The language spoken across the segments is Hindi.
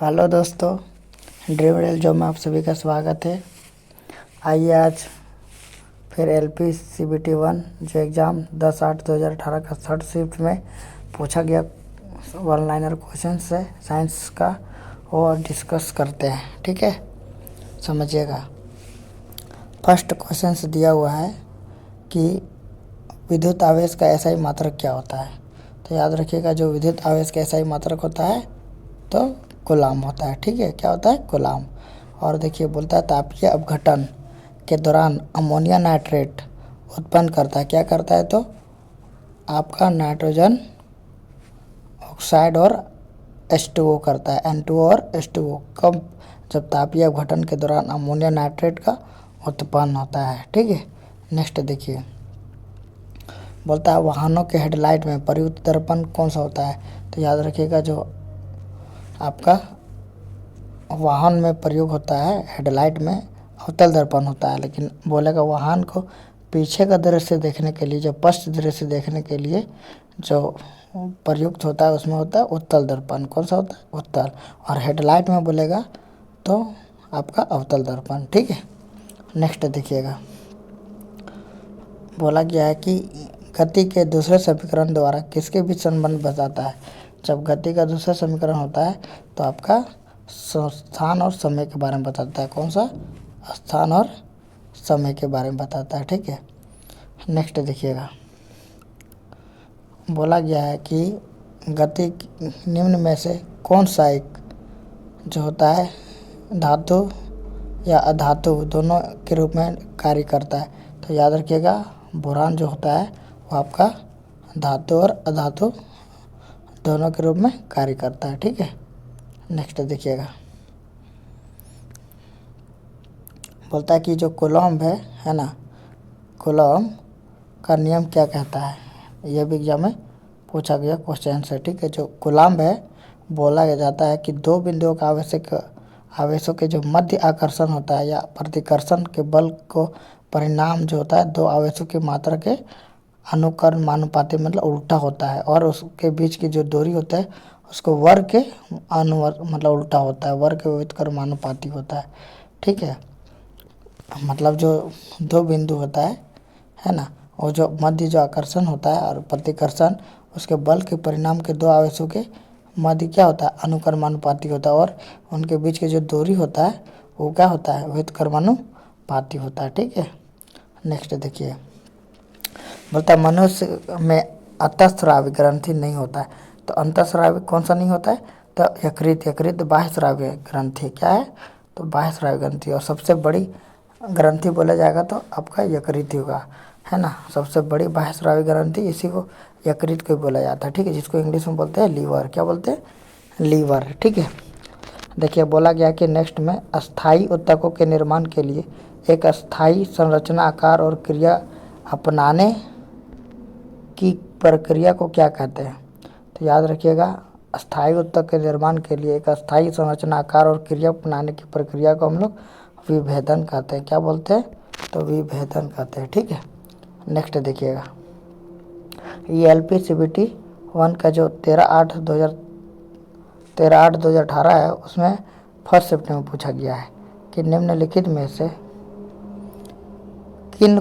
हेलो दोस्तों, ड्रीम रियल जॉब में आप सभी का स्वागत है। आइए आज फिर LP CBT 1 जो एग्ज़ाम 10/8/2018 का थर्ड शिफ्ट में पूछा गया वन लाइनर क्वेश्चन है साइंस का, वो डिस्कस करते हैं। ठीक है, समझिएगा। फर्स्ट क्वेश्चन दिया हुआ है कि विद्युत आवेश का SI मात्रक क्या होता है। तो याद रखिएगा, जो विद्युत आवेश का SI मात्रक होता है तो कूलाम होता है। ठीक है, क्या होता है? कूलाम। और देखिए, बोलता है तापीय अपघटन के दौरान अमोनिया नाइट्रेट उत्पन्न करता है। क्या करता है? तो आपका नाइट्रोजन ऑक्साइड और H2O करता है, N2O और H2O। कब? जब तापीय अपघटन के दौरान अमोनिया नाइट्रेट का उत्पन्न होता है। ठीक है, नेक्स्ट देखिए, बोलता है वाहनों के हेडलाइट में प्रयुक्त दर्पण कौन सा होता है। तो याद रखिएगा, जो आपका वाहन में प्रयोग होता है हेडलाइट में अवतल दर्पण होता है, लेकिन बोलेगा वाहन को पीछे का दृश्य देखने के लिए, जो पश्च दृश्य देखने के लिए जो प्रयुक्त होता है उसमें होता है उत्तल दर्पण। कौन सा होता है? उत्तल। और हेडलाइट में बोलेगा तो आपका अवतल दर्पण। ठीक है, नेक्स्ट देखिएगा, बोला गया है कि गति के दूसरे समीकरण द्वारा किसके बीच संबंध बताता है। जब गति का दूसरा समीकरण होता है तो आपका स्थान और समय के बारे में बताता है। कौन सा? स्थान और समय के बारे में बताता है। ठीक है, नेक्स्ट देखिएगा, बोला गया है कि गति निम्न में से कौन सा एक जो होता है धातु या अधातु दोनों के रूप में कार्य करता है। तो याद रखिएगा, बोरान जो होता है वो आपका धातु और अधातु दोनों के रूप में कार्य करता है। ठीक है, नेक्स्ट देखिएगा, बोलता है कि जो कूलॉम्ब है ना, कूलॉम्ब का नियम क्या कहता है। यह भी एग्जाम में पूछा गया क्वेश्चन है। ठीक है, जो कूलॉम्ब है, बोला जाता है कि दो बिंदुओं का आवेशों के जो मध्य आकर्षण होता है या प्रतिकर्षण के बल को परिणाम जो होता है दो आवेशों की मात्रा के अनुक्रमानुपाती मतलब उल्टा होता है, और उसके बीच की जो दूरी होता है उसको वर्ग के मतलब उल्टा होता है, वर्ग के व्युत्क्रमानुपाती होता है। ठीक है, मतलब जो दो बिंदु होता है ना, और जो मध्य जो आकर्षण होता है और प्रतिकर्षण उसके बल के परिणाम के दो आवेशों के मध्य क्या होता है? अनुक्रमानुपाती होता है, और उनके बीच के जो दूरी होता है वो क्या होता है? व्युत्क्रमानुपाती होता है। ठीक है, नेक्स्ट देखिए, बोलता है मनुष्य में अंतःस्रावी ग्रंथि नहीं होता है। तो अंतःस्रावी कौन सा नहीं होता है? तो यकृत बाह्यस्रावी ग्रंथि क्या है? तो बाह्यस्रावी ग्रंथि। और सबसे बड़ी ग्रंथि बोला जाएगा तो आपका यकृत होगा, है ना। सबसे बड़ी बाह्यस्रावी ग्रंथि इसी को यकृत को बोला जाता है। ठीक है, जिसको इंग्लिश में बोलते हैं लीवर। क्या बोलते हैं? लीवर। ठीक है, देखिए, बोला गया कि नेक्स्ट में अस्थायी ऊतकों के निर्माण के लिए एक अस्थायी संरचना आकार और क्रिया अपनाने की प्रक्रिया को क्या कहते हैं। तो याद रखिएगा, अस्थायी ऊतक के निर्माण के लिए एक अस्थायी संरचना आकार और क्रिया अपनाने की प्रक्रिया को हम लोग विभेदन कहते हैं। क्या बोलते हैं? तो विभेदन कहते हैं। ठीक है, नेक्स्ट देखिएगा, ये LP CBT 1 का जो 13/8/2018 है उसमें फर्स्ट शिफ्ट में पूछा गया है कि निम्नलिखित में से किन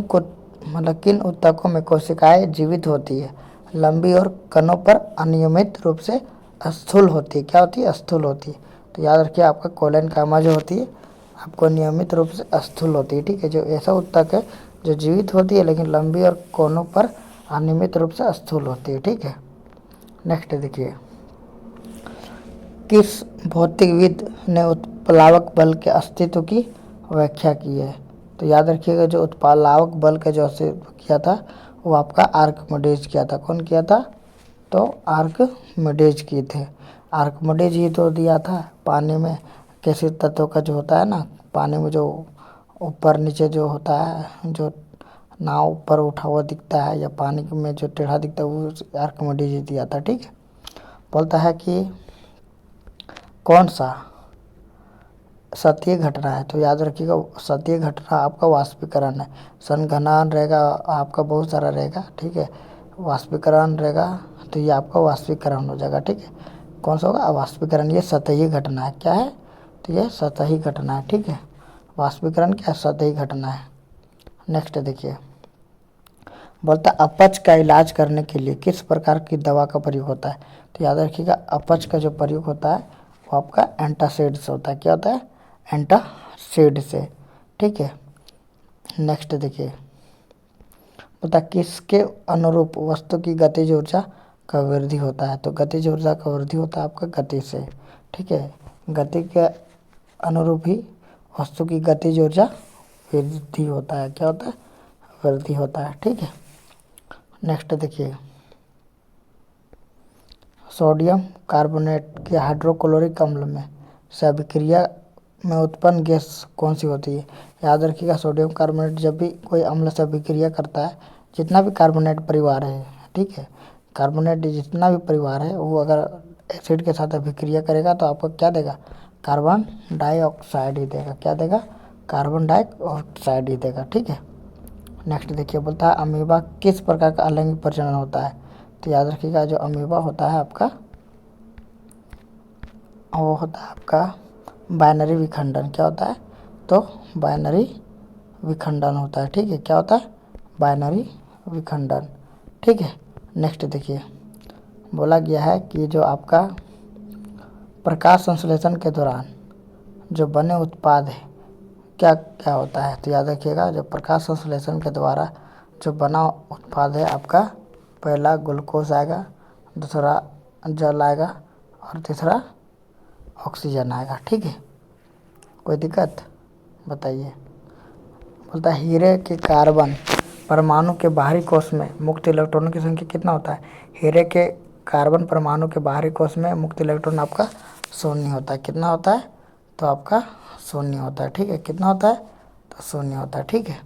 ऊतकों में कोशिकाएं जीवित होती है, लंबी और कणों पर अनियमित रूप से स्थूल होती है। क्या होती है? स्थूल होती है। तो याद रखिए, आपका कोलन कामा जो होती है आपको नियमित रूप से स्थूल होती है। ठीक है, जो ऐसा ऊतक है जो जीवित होती है लेकिन लंबी और कोनों पर अनियमित रूप से स्थूल होती है। ठीक है, नेक्स्ट देखिए, किस भौतिकविद ने उत्प्लावक बल के अस्तित्व की व्याख्या की है। तो याद रखिएगा, जो उत्प्लावक बल का जो अस्तित्व किया था वो आपका आर्किमिडीज किया था। कौन किया था? तो आर्किमिडीज किए थे। आर्किमिडीज ही तो दिया था पानी में किसी तत्व का जो होता है ना, पानी में जो ऊपर नीचे जो होता है, जो नाव ऊपर उठा हुआ दिखता है या पानी में जो टेढ़ा दिखता है वो आर्किमिडीज ही दिया था। ठीक है, बोलता है कि कौन सा सतही घटना है। तो याद रखिएगा, सतही घटना आपका वाष्पीकरण है। संघनन रहेगा आपका, बहुत सारा रहेगा। ठीक है, वाष्पीकरण रहेगा तो ये आपका वाष्पीकरण हो जाएगा। ठीक है, कौन सा होगा, वाष्पीकरण। ये सतही घटना है, क्या है, तो ये सतही घटना है, ठीक है। वाष्पीकरण क्या, सतही घटना है। नेक्स्ट देखिए, बोलता अपच का इलाज करने के लिए किस प्रकार की दवा का प्रयोग होता है। तो याद रखिएगा, अपच का जो प्रयोग होता है वो आपका एंटासिड से होता है। क्या होता है, एंटासिड से, ठीक है। नेक्स्ट देखिए, बता किसके अनुरूप वस्तु की गतिज ऊर्जा का वृद्धि होता है। तो गतिज ऊर्जा का वृद्धि होता है आपका गति से, ठीक है। गति के अनुरूप ही वस्तु की गतिज ऊर्जा वृद्धि होता है। क्या होता है, वृद्धि होता है, ठीक है। नेक्स्ट देखिए, सोडियम कार्बोनेट के हाइड्रोक्लोरिक अम्ल में से अभिक्रिया में उत्पन्न गैस कौन सी होती है। याद रखिएगा, सोडियम कार्बोनेट जब भी कोई अम्ल से अभिक्रिया करता है, जितना भी कार्बोनेट परिवार है, ठीक है, कार्बोनेट जितना भी परिवार है वो अगर एसिड के साथ अभिक्रिया करेगा तो आपको क्या देगा, कार्बन डाइऑक्साइड ही देगा। क्या देगा, कार्बन डाइऑक्साइड ही देगा, ठीक है। नेक्स्ट देखिए, बोलता है अमीबा किस प्रकार का अलैंगिक प्रजनन होता है। तो याद रखिएगा, जो अमीबा होता है आपका वो होता है आपका बाइनरी विखंडन। क्या होता है, तो बाइनरी विखंडन होता है, ठीक है। क्या होता है, बाइनरी विखंडन, ठीक है। नेक्स्ट देखिए, बोला गया है कि जो आपका प्रकाश संश्लेषण के दौरान जो बने उत्पाद है क्या क्या होता है। तो याद रखिएगा, जो प्रकाश संश्लेषण के द्वारा जो बना उत्पाद है आपका, पहला ग्लूकोज आएगा, दूसरा जल आएगा और तीसरा ऑक्सीजन आएगा, ठीक है। कोई दिक्कत बताइए। बोलता है हीरे के कार्बन परमाणु के बाहरी कोश में मुक्त इलेक्ट्रॉनों की संख्या कितना होता है। हीरे के कार्बन परमाणु के बाहरी कोश में मुक्त इलेक्ट्रॉन आपका शून्य होता है। कितना होता है, तो आपका शून्य होता है, ठीक है। कितना होता है, तो शून्य होता है, ठीक है।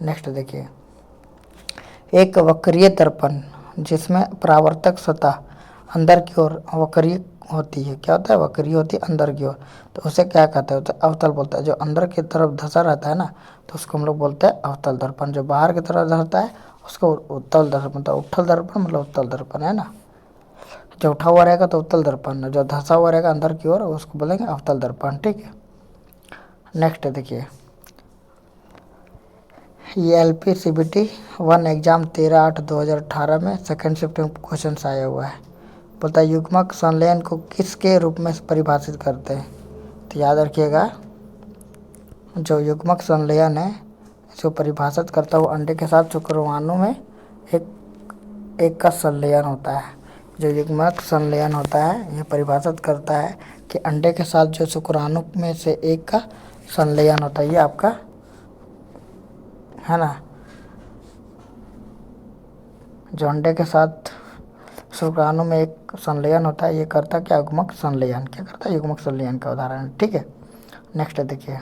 नेक्स्ट देखिए, एक वक्रीय दर्पण जिसमें परावर्तक सतह अंदर की ओर वक्रीय होती है। क्या होता है, वक्रीय होती है अंदर की ओर, तो उसे क्या कहते हैं, तो अवतल बोलता है। जो अंदर की तरफ धंसा रहता है ना, तो उसको हम लोग बोलते हैं अवतल दर्पण। जो बाहर की तरफ धंसता है उसको उत्तल दर्पण, मतलब उत्तल दर्पण मतलब उत्तल दर्पण, है ना। जो उठा हुआ रहेगा तो उत्तल दर्पण, जो धंसा हुआ रहेगा अंदर की ओर उसको बोलेंगे अवतल दर्पण, ठीक है। नेक्स्ट देखिए, ये LPCBT 1 एग्ज़ाम 13/8/2018 में सेकेंड शिफ्ट में क्वेश्चन आया हुआ है। बोलता है युग्मक संलयन को किसके रूप में परिभाषित करते हैं। तो याद रखिएगा, जो युग्मक संलयन है इसको परिभाषित करता हुआ अंडे के साथ शुक्राणु में एक का संलयन होता है। जो युग्मक संलयन होता है ये परिभाषित करता है कि अंडे के साथ जो शुक्राणु में से एक का संलयन होता है, ये आपका है ना, जो अंडे के साथ शुक्राणु में एक संलयन होता है, ये करता क्या, युग्मक संलयन। क्या करता है, युग्मक संलयन का उदाहरण, ठीक है। नेक्स्ट देखिए,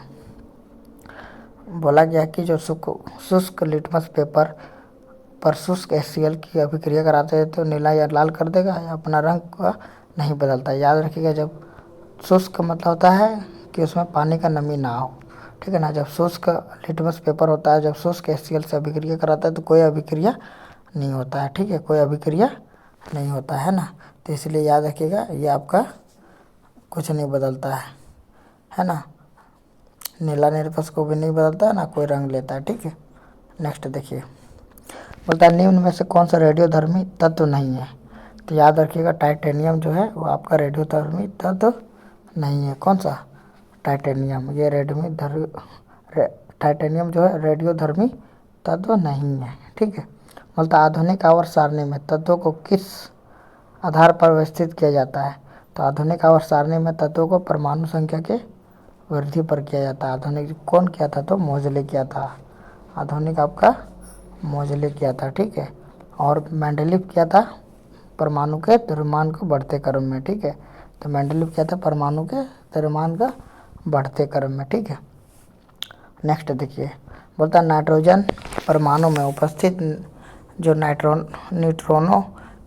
बोला गया कि जो शुष्क लिटमस पेपर पर शुष्क HCl की अभिक्रिया कराते हैं तो नीला या लाल कर देगा या अपना रंग का नहीं बदलता। याद रखिएगा, जब शुष्क मतलब होता है कि उसमें पानी का नमी ना हो, ठीक है ना। जब शुष्क लिटमस पेपर होता है, जब शुष्क HCl से अभिक्रिया कराता है तो कोई अभिक्रिया नहीं होता है, ठीक है, कोई अभिक्रिया नहीं होता है ना। तो इसलिए याद रखिएगा, ये आपका कुछ नहीं बदलता है ना। नीला निर्पस को भी नहीं बदलता है ना, कोई रंग लेता है, ठीक है। नेक्स्ट देखिए, बोलता है निम्न में से कौन सा रेडियोधर्मी तत्व नहीं है। तो याद रखिएगा, टाइटेनियम जो है वो आपका रेडियोधर्मी तत्व नहीं है। कौन सा, टाइटेनियम, ये टाइटेनियम जो है रेडियोधर्मी तत्व नहीं है, ठीक है। बोलता आधुनिक आवर्त सारणी में तत्वों को किस आधार पर व्यवस्थित किया जाता है। तो आधुनिक आवर्त सारणी में तत्वों को परमाणु संख्या के वृद्धि पर किया जाता है। आधुनिक कौन किया था, तो मोजले किया था। आधुनिक आपका मोजले किया था, ठीक है। और मेंडलीव किया था परमाणु के द्रव्यमान को बढ़ते क्रम में, ठीक है। तो मेंडलीव किया था परमाणु के द्रव्यमान का बढ़ते क्रम में, ठीक है। नेक्स्ट देखिए, बोलता नाइट्रोजन परमाणु में उपस्थित जो न्यूट्रॉनों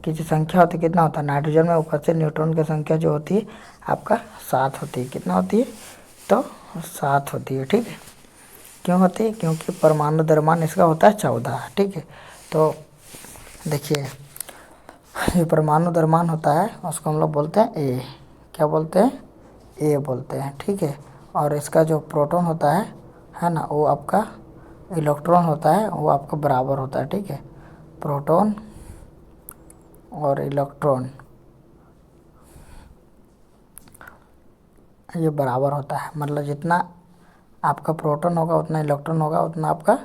की जो संख्या होती है, कितना होता है, नाइट्रोजन में उपस्थित न्यूट्रॉन की संख्या जो होती है आपका 7 होती है। कितना होती है, तो 7 होती है, ठीक है। क्यों होती है, क्योंकि परमाणु द्रव्यमान इसका होता है 14, ठीक है। तो देखिए, ये परमाणु द्रव्यमान होता है उसको हम लोग बोलते हैं ए। क्या बोलते हैं? ए बोलते हैं, ठीक है। और इसका जो प्रोटॉन होता है ना, वो आपका इलेक्ट्रॉन होता है, वो आपका बराबर होता है, ठीक है। प्रोटॉन और इलेक्ट्रॉन ये बराबर होता है, मतलब जितना आपका प्रोटॉन होगा उतना इलेक्ट्रॉन होगा, उतना आपका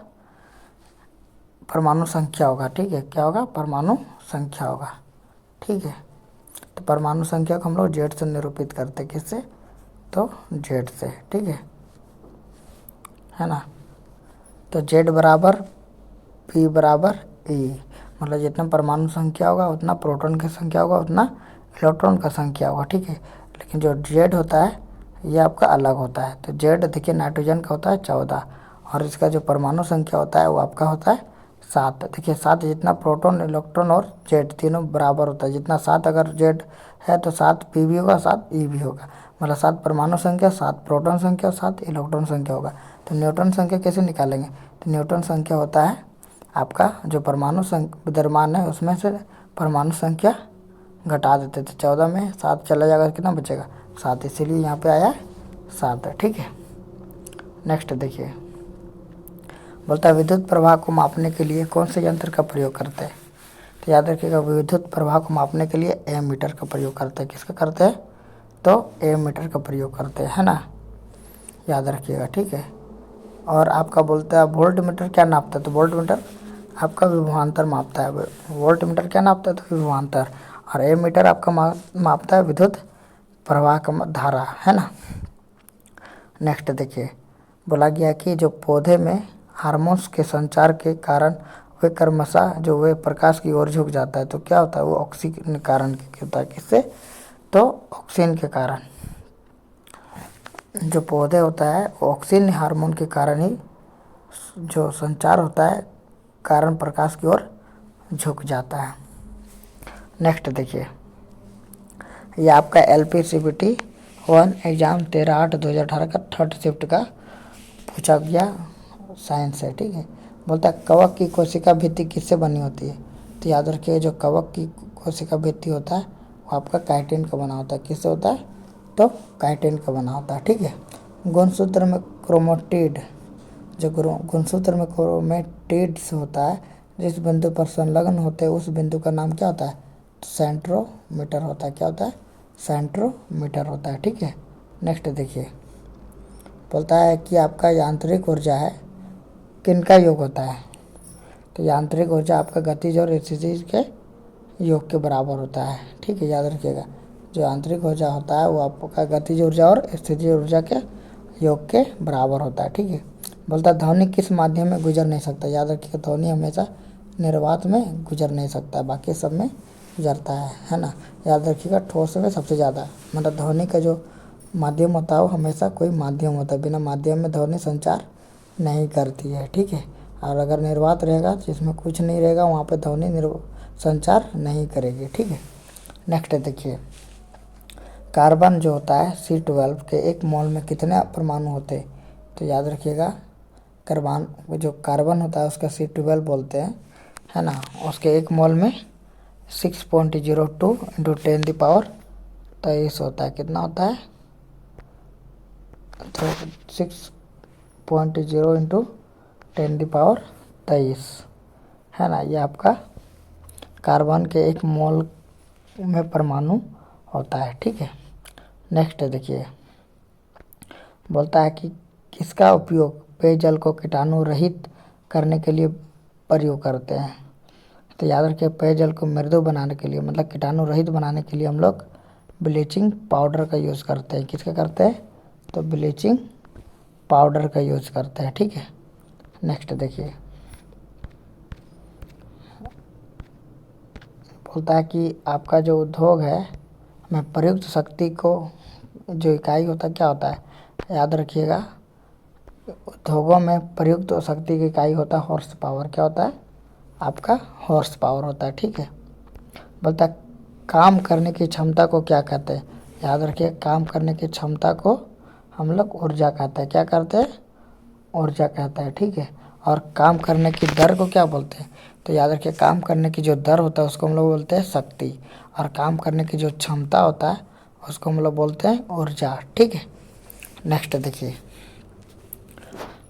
परमाणु संख्या होगा, ठीक है। क्या होगा? परमाणु संख्या होगा, ठीक है। तो परमाणु संख्या को हम लोग जेड से निरूपित करते हैं। किससे? तो जेड से, ठीक है ना। तो जेड बराबर पी बराबर ई, मतलब जितना परमाणु संख्या होगा उतना प्रोटॉन की संख्या होगा, उतना इलेक्ट्रॉन का संख्या होगा, ठीक है। लेकिन जो जेड होता है ये आपका अलग होता है। तो जेड देखिए नाइट्रोजन का होता है 14, और इसका जो परमाणु संख्या होता है वो आपका होता है 7। देखिए 7 जितना प्रोटॉन इलेक्ट्रॉन और जेड तीनों बराबर होता है, जितना 7 अगर जेड है तो 7 पी भी होगा, 7 ई भी होगा, मतलब 7 परमाणु संख्या, 7 प्रोटॉन संख्या और 7 इलेक्ट्रॉन संख्या होगा। तो न्यूटन संख्या कैसे निकालेंगे? तो न्यूटन संख्या होता है आपका जो परमाणु द्रव्यमान है उसमें से परमाणु संख्या घटा देते थे। 14 में 7 चला जाएगा, कितना बचेगा? 7, इसीलिए यहाँ पे आया 7 है, ठीक है। नेक्स्ट देखिए, बोलता है विद्युत प्रवाह को मापने के लिए कौन से यंत्र का प्रयोग करते हैं? तो याद रखिएगा विद्युत प्रवाह को मापने के लिए एमीटर का प्रयोग करते हैं। किसका करते हैं? तो एमीटर का प्रयोग करते हैं, है ना, याद रखिएगा, ठीक है। और आपका बोलता है वोल्ट मीटर क्या नापता है? तो वोल्ट मीटर आपका विभवांतर मापता है। वोल्ट मीटर क्या नापता है? तो विभवांतर। और एमीटर आपका मापता है विद्युत प्रवाह का धारा, है ना। नेक्स्ट देखिए, बोला गया कि जो पौधे में हार्मोन्स के संचार के कारण वे क्रमशः जो वे प्रकाश की ओर झुक जाता है, तो क्या होता है? वो ऑक्सीजन के कारण होता है। किससे? तो ऑक्सीजन के कारण। जो पौधे होता है वो ऑक्सीजन हार्मोन के कारण ही जो संचार होता है, कारण प्रकाश की ओर झुक जाता है। नेक्स्ट देखिए, ये आपका LPCVT 1 एग्ज़ाम 13/8/2018 का 3rd शिफ्ट का पूछा गया साइंस है, ठीक है। बोलता है कवक की कोशिका भित्ति किससे बनी होती है? तो याद रखिए जो कवक की कोशिका भित्ति होता है वो आपका काइटिन का बना होता है। किससे होता है? तो काइटिन का बना होता है, ठीक है। गुणसूत्र में क्रोमेटिड, जो गुणसूत्र में क्रोमेटिड्स होता है, जिस बिंदु पर संलग्न होते हैं उस बिंदु का नाम क्या होता है? तो सेंट्रोमीटर होता है। क्या होता है? सेंट्रोमीटर होता है, ठीक है। नेक्स्ट देखिए, बोलता है कि आपका यांत्रिक ऊर्जा है किनका योग होता है? तो यांत्रिक ऊर्जा आपका गतिज और स्थितिज के योग के बराबर होता है, ठीक है, याद रखिएगा। जो यांत्रिक ऊर्जा होता है वो आपका गतिज ऊर्जा और स्थितिज ऊर्जा के योग के बराबर होता है, ठीक है। बोलता है ध्वनि किस माध्यम में गुजर नहीं सकता? याद रखिएगा ध्वनि हमेशा निर्वात में गुजर नहीं सकता, बाकी सब में गुजरता है ना। याद रखिएगा ठोस में सबसे ज़्यादा, मतलब ध्वनि का जो माध्यम होता है वो हमेशा कोई माध्यम होता है, बिना माध्यम में ध्वनि संचार नहीं करती है, ठीक है। और अगर निर्वात रहेगा जिसमें कुछ नहीं रहेगा वहाँ पे ध्वनि संचार नहीं करेगी, ठीक है। नेक्स्ट देखिए, कार्बन जो होता है C12 के 1 मोल में कितने परमाणु होते हैं? तो याद रखिएगा जो कार्बन होता है उसका C12 बोलते हैं, है ना। उसके 1 मोल में 6.02 इंटू 10⁻23 होता है। कितना होता है? तो 6.0 इंटू 10⁻23, है ना। ये आपका कार्बन के 1 मोल में परमाणु होता है, ठीक है। नेक्स्ट देखिए, बोलता है कि किसका उपयोग पेयजल को कीटाणु रहित करने के लिए प्रयोग करते हैं? तो याद रखिए पेयजल को मृदु बनाने के लिए, मतलब कीटाणु रहित बनाने के लिए हम लोग ब्लीचिंग पाउडर का यूज़ करते हैं। किसका करते हैं? तो ब्लीचिंग पाउडर का यूज़ करते हैं, ठीक है। नेक्स्ट देखिए, बोलता है कि आपका जो उद्योग है में प्रयुक्त शक्ति को जो इकाई होता है क्या होता है? याद रखिएगा उद्योगों में प्रयुक्त शक्ति की इकाई होता है हॉर्स पावर। क्या होता है? आपका हॉर्स पावर होता है, ठीक है। बोलता है काम करने की क्षमता को क्या कहते हैं? याद रखिए काम करने की क्षमता को हम लोग ऊर्जा कहते हैं। क्या करते हैं? ऊर्जा कहते हैं, ठीक है। और काम करने की दर को क्या बोलते हैं? तो याद रखिए काम करने की जो दर होता है उसको हम लोग बोलते हैं शक्ति, और काम करने की जो क्षमता होता है उसको हम लोग बोलते हैं ऊर्जा। ठीक है, नेक्स्ट देखिए,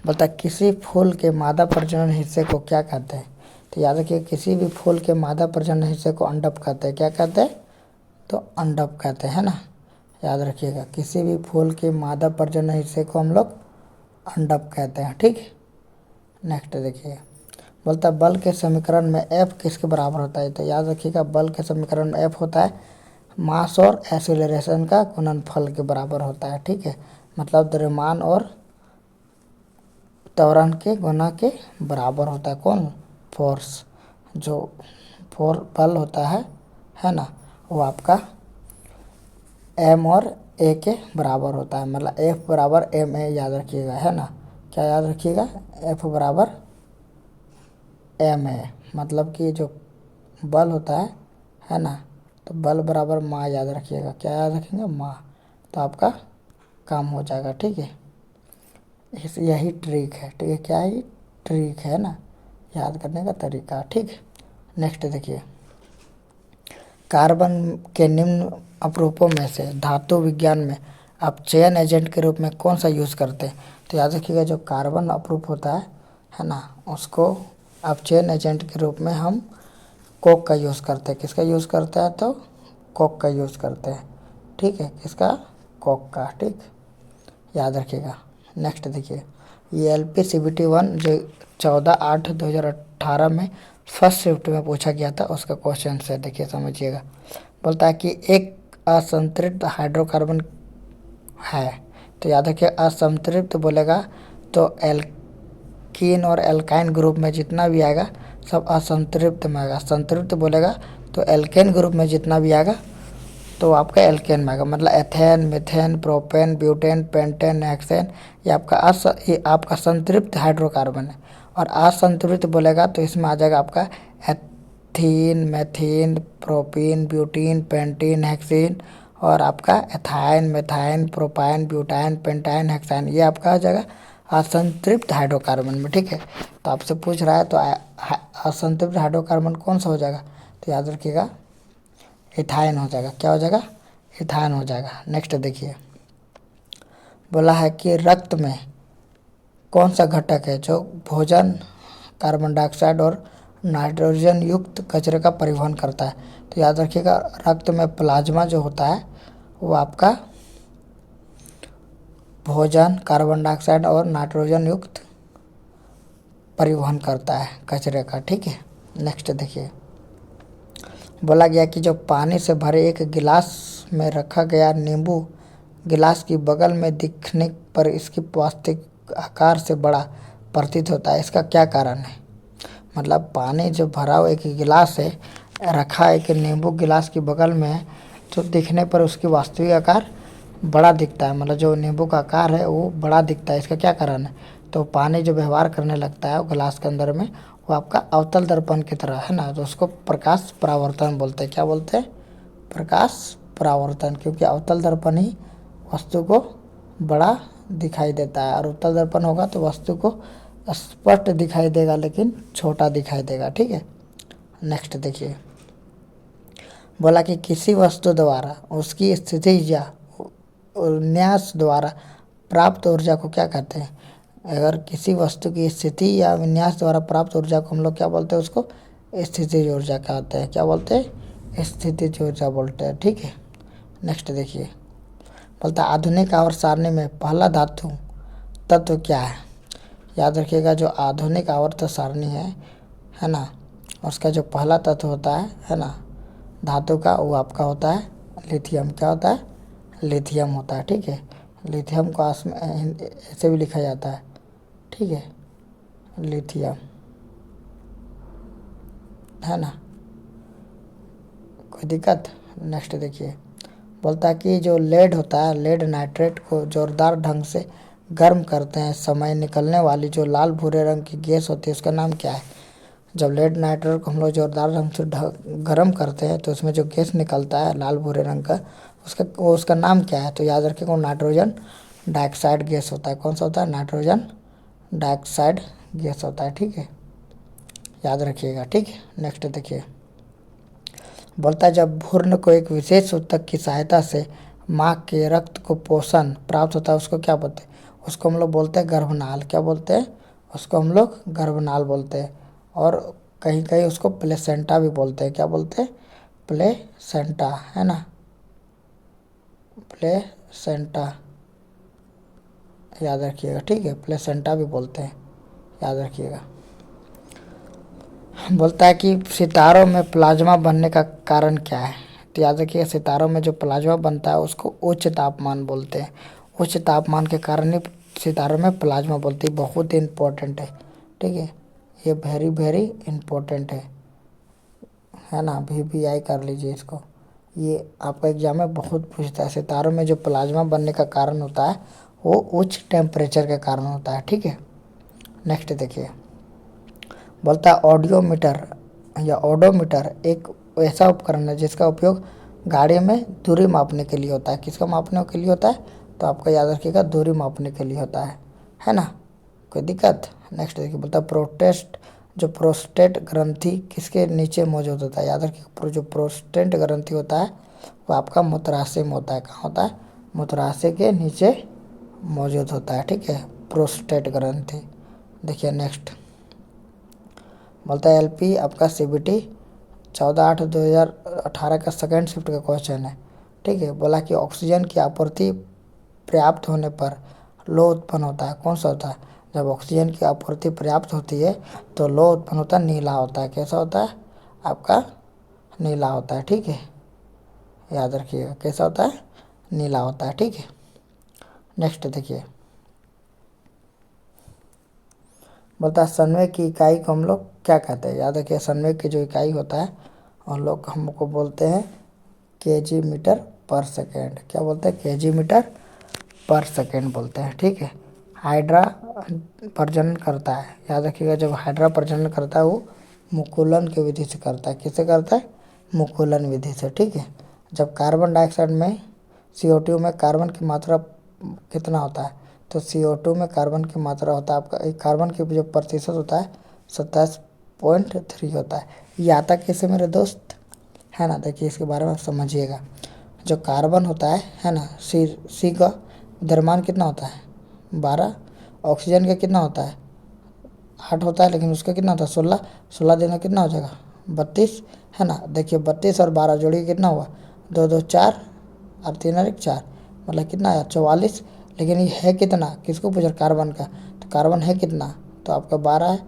बोलता है किसी फूल के मादा प्रजनन हिस्से को क्या कहते हैं। तो याद रखिए किसी भी फूल के मादा प्रजनन हिस्से को अंडप कहते हैं। क्या कहते हैं? तो अंडप कहते हैं ना, याद रखिएगा किसी भी फूल के मादा प्रजनन हिस्से को हम लोग अंडप कहते हैं। ठीक, नेक्स्ट देखिए, बोलता है बल के समीकरण में F किसके बराबर होता है। तो याद रखिएगा बल के समीकरण में F होता है मास और एक्सीलरेशन का गुणनफल के बराबर होता है। ठीक है, मतलब द्रव्यमान और त्वरण के गुना के बराबर होता है। कौन? फोर्स, जो बल होता है ना, वो आपका M और A के बराबर होता है। मतलब F बराबर ma याद रखिएगा, है ना। क्या याद रखिएगा? F बराबर ma, मतलब कि जो बल होता है ना, तो बल बराबर माँ याद रखिएगा। क्या याद रखेंगे? माँ। तो आपका काम हो जाएगा। ठीक है, यही ट्रिक है। ठीक है, क्या है? ट्रिक है ना, याद करने का तरीका। ठीक है, नेक्स्ट देखिए, कार्बन के निम्न अपरूपों में से धातु विज्ञान में आप चयन एजेंट के रूप में कौन सा यूज़ करते हैं। तो याद रखिएगा जो कार्बन अपरूप होता है ना, उसको आप चयन एजेंट के रूप में हम कोक का यूज़ करते हैं। किसका यूज़ करते हैं? तो कोक का यूज़ करते हैं। ठीक है, किसका? कोक का। ठीक, याद रखिएगा। नेक्स्ट देखिए, ये LPCVT 1 जो 14/8/2018 में फर्स्ट शिफ्ट में पूछा गया था, उसका क्वेश्चन से देखिए, समझिएगा। बोलता है कि एक असंतृप्त हाइड्रोकार्बन है। तो याद रखिए असंतृप्त बोलेगा तो एल्कीन और एल्काइन ग्रुप में जितना भी आएगा सब असंतृप्त में आएगा। संतृप्त बोलेगा तो एल्केन ग्रुप में जितना भी आएगा तो आपका एल्केन में आएगा। मतलब ethane, methane, propane, butane, pentane, hexane, ये आपका संतृप्त हाइड्रोकार्बन है। और असंतृप्त बोलेगा तो इसमें आ जाएगा आपका ethene, methene, propene, butene, pentene, hexene, और आपका ethyne, methyne, propyne, butyne, pentyne, hexyne, ये आपका आ जाएगा असंतृप्त हाइड्रोकार्बन में। ठीक है, तो आपसे पूछ रहा है तो असंतृप्त हाइड्रोकार्बन कौन सा हो जाएगा। तो याद रखिएगा इथाइन हो जाएगा। क्या हो जाएगा? इथाइन हो जाएगा। नेक्स्ट देखिए, बोला है कि रक्त में कौन सा घटक है जो भोजन, कार्बन डाइऑक्साइड और नाइट्रोजन युक्त कचरे का परिवहन करता है। तो याद रखिएगा रक्त में प्लाज्मा जो होता है वो आपका भोजन, कार्बन डाइऑक्साइड और नाइट्रोजन युक्त परिवहन करता है कचरे का। ठीक है, नेक्स्ट देखिए, बोला गया कि जो पानी से भरे एक गिलास में रखा गया नींबू गिलास की बगल में दिखने पर इसकी वास्तविक आकार से बड़ा प्रतीत होता है, इसका क्या कारण है। मतलब पानी जो भरा हुआ एक गिलास है, रखा एक नींबू गिलास की बगल में है, तो दिखने पर उसकी वास्तविक आकार बड़ा दिखता है। मतलब जो नींबू का आकार है वो बड़ा दिखता है, इसका क्या कारण है। तो पानी जो व्यवहार करने लगता है वो गिलास के अंदर में, वो आपका अवतल दर्पण की तरह है ना, तो उसको प्रकाश परावर्तन बोलते हैं। क्या बोलते हैं? प्रकाश परावर्तन, क्योंकि अवतल दर्पण ही वस्तु को बड़ा दिखाई देता है, और उत्तल दर्पण होगा तो वस्तु को स्पष्ट दिखाई देगा लेकिन छोटा दिखाई देगा। ठीक है, नेक्स्ट देखिए, बोला कि किसी वस्तु द्वारा उसकी स्थिति या विन्यास द्वारा प्राप्त ऊर्जा को क्या कहते हैं। अगर किसी वस्तु की स्थिति या विन्यास द्वारा प्राप्त ऊर्जा को हम लोग क्या बोलते हैं? उसको स्थितिज ऊर्जा कहते हैं। क्या बोलते हैं? स्थितिज ऊर्जा बोलते हैं। ठीक है, नेक्स्ट देखिए, बोलता है आधुनिक आवर्त सारणी में पहला धातु तत्व क्या है। याद रखिएगा जो आधुनिक आवर्त सारणी है ना, उसका जो पहला तत्व होता है ना धातु का, वो आपका होता है लिथियम। क्या होता है? लिथियम होता है। ठीक है, लिथियम को ऐसे भी लिखा जाता है। ठीक है, लिथियम है ना, कोई दिक्कत। नेक्स्ट देखिए, बोलता है कि जो लेड होता है, लेड नाइट्रेट को जोरदार ढंग से गर्म करते हैं समय निकलने वाली जो लाल भूरे रंग की गैस होती है उसका नाम क्या है। जब लेड नाइट्रेट को हम लोग जोरदार ढंग से गर्म करते हैं तो उसमें जो गैस निकलता है लाल भूरे रंग का, उसका नाम क्या है। तो याद रखिएगा नाइट्रोजन डाइऑक्साइड गैस होता है। कौन सा होता है? नाइट्रोजन डाइऑक्साइड गैस होता है। ठीक है, याद रखिएगा, ठीक है। नेक्स्ट देखिए, बोलता है जब भ्रूण को एक विशेष ऊतक की सहायता से माँ के रक्त को पोषण प्राप्त होता है उसको क्या बोलते हैं? उसको हम लोग बोलते हैं गर्भनाल। क्या बोलते हैं? उसको हम लोग गर्भनाल बोलते हैं। और कहीं कहीं उसको प्लेसेंटा भी बोलते हैं। क्या बोलते हैं? प्लेसेंटा, है ना, प्लेसेंटा, याद रखिएगा, ठीक है। प्लेसेंटा भी बोलते हैं, याद रखिएगा। बोलता है कि सितारों में प्लाज्मा बनने का कारण क्या है? तो याद रखिए, सितारों में जो प्लाज्मा बनता है उसको उच्च तापमान बोलते हैं। उच्च तापमान के कारण ही सितारों में प्लाज्मा बोलती है। बहुत ही इम्पोर्टेंट है, ठीक है, ये वेरी वेरी इम्पोर्टेंट है ना। VVI कर लीजिए इसको, ये आपका एग्जाम में बहुत पूछता है। सितारों में जो प्लाज्मा बनने का कारण होता है वो उच्च टेम्परेचर के कारण होता है, ठीक है। नेक्स्ट देखिए, बोलता है ऑडियोमीटर या ओडोमीटर एक ऐसा उपकरण है जिसका उपयोग गाड़ी में दूरी मापने के लिए होता है। किसका मापने के लिए होता है? तो आपका याद रखिएगा, दूरी मापने के लिए होता है ना। कोई दिक्कत? नेक्स्ट देखिए, बोलता है प्रोटेस्ट जो प्रोस्टेट ग्रंथि किसके नीचे मौजूद होता है? याद रखिए, जो प्रोस्टेट ग्रंथि होता है वो आपका मूत्राशय में होता है। कहाँ होता है? मूत्राशय के नीचे मौजूद होता है, ठीक है, प्रोस्टेट ग्रंथि। देखिए नेक्स्ट, बोलता है LP आपका CBT 14/8/2018 का सेकेंड शिफ्ट का क्वेश्चन है, ठीक है। बोला कि ऑक्सीजन की आपूर्ति पर्याप्त होने पर लो उत्पन्न होता है। कौन सा होता है? जब ऑक्सीजन की आपूर्ति पर्याप्त होती है तो लो उत्पन्न होता है, नीला होता है। कैसा होता है? आपका नीला होता है, ठीक है, याद रखिएगा। कैसा होता है? नीला होता है, ठीक है। नेक्स्ट देखिए, बोलता है संवेग की इकाई को हम लोग क्या कहते हैं? याद रखिए, संवेग की जो इकाई होता है हम लोग हमको बोलते हैं kg मीटर पर सेकेंड। क्या बोलते हैं? kg मीटर पर सेकेंड बोलते हैं, ठीक है। हाइड्रा प्रजनन करता है, याद रखिएगा, जब हाइड्रा प्रजनन करता है वो मुकुलन की विधि से करता है। किससे करता है? मुकुलन विधि से, ठीक है। जब कार्बन डाइऑक्साइड में CO2 में कार्बन की मात्रा कितना होता है? तो CO2 में कार्बन की मात्रा होता है आपका, कार्बन की जो प्रतिशत होता है 27.3 होता है। ये आता कैसे मेरे दोस्त, है ना? देखिए इसके बारे में आप समझिएगा। जो कार्बन होता है ना, सी का द्रव्यमान कितना होता है? 12। ऑक्सीजन का कितना होता है? 8 होता है, लेकिन उसका कितना होता है? 16। 16 दिन में कितना हो जाएगा? 32, है ना। देखिए 32 और 12 जोड़िए कितना हुआ? 2 2 4 और 3 और 1 4, मतलब कितना आया? 44। लेकिन ये है कितना? किसको पूछ रहा? कार्बन का। तो कार्बन है कितना? तो आपका 12 है,